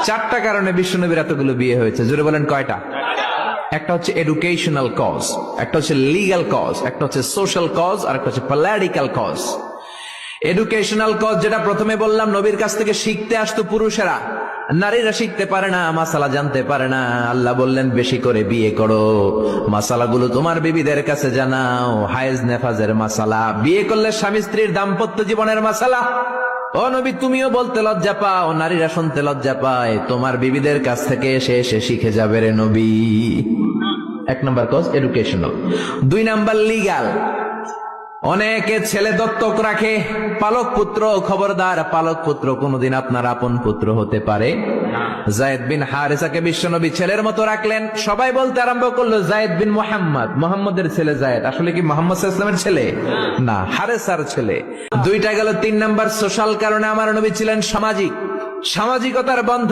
চারটা কারণে বিশ্বনবীর এতগুলো বিয়ে হয়েছে। জোরে বলেন কয়টা? একটা হচ্ছে এডুকেশনাল কজ, একটা হচ্ছে লিগ্যাল কজ, একটা হচ্ছে সোশ্যাল কজ, আর একটা হচ্ছে পলিটিক্যাল কজ। এডুকেশনাল কজ যেটা প্রথমে বললাম, নবীর কাছ থেকে শিখতে আসতো পুরুষেরা, নারীরা শিখতে পারে না, মাসালা জানতে পারে না। আল্লাহ বললেন বেশি করে বিয়ে করো, মাসালাগুলো তোমার বিবিদের কাছে জানাও, হায়েজ নেফাজের মাসালা, বিয়ে করলে স্বামী স্ত্রীর দাম্পত্য জীবনের মাসালা। ও নবী, তুমিও বলতে লজ্জা পাও, নারীরা শুনতে লজ্জা পায়, তোমার বিবিদের কাছ থেকে এসে এসে শিখে যাবে রে নবী। এক নম্বর কজ এডুকেশনাল। দুই নাম্বার লিগ্যাল। অনেকে ছেলে দত্তক রাখে, পালক পুত্র। খবরদার, পালক পুত্র কোনদিন আপনার আপন পুত্র হতে পারে। যায়েদ বিন হারেসাকে বিশ্বনবী ছেলের মতো রাখলেন। সবাই বলতে আরম্ভ করলো যায়েদ বিন মুহাম্মদ, মুহাম্মদের ছেলে যায়েদ। আসলে কি মুহাম্মদ সাল্লাল্লাহু আলাইহি ওয়াসাল্লামের ছেলে? না, হারেসার ছেলে। দুইটা গেল। তিন নাম্বার সোশ্যাল কারণে আমার নবী ছিলেন সামাজিক, সামাজিকতার বন্ধন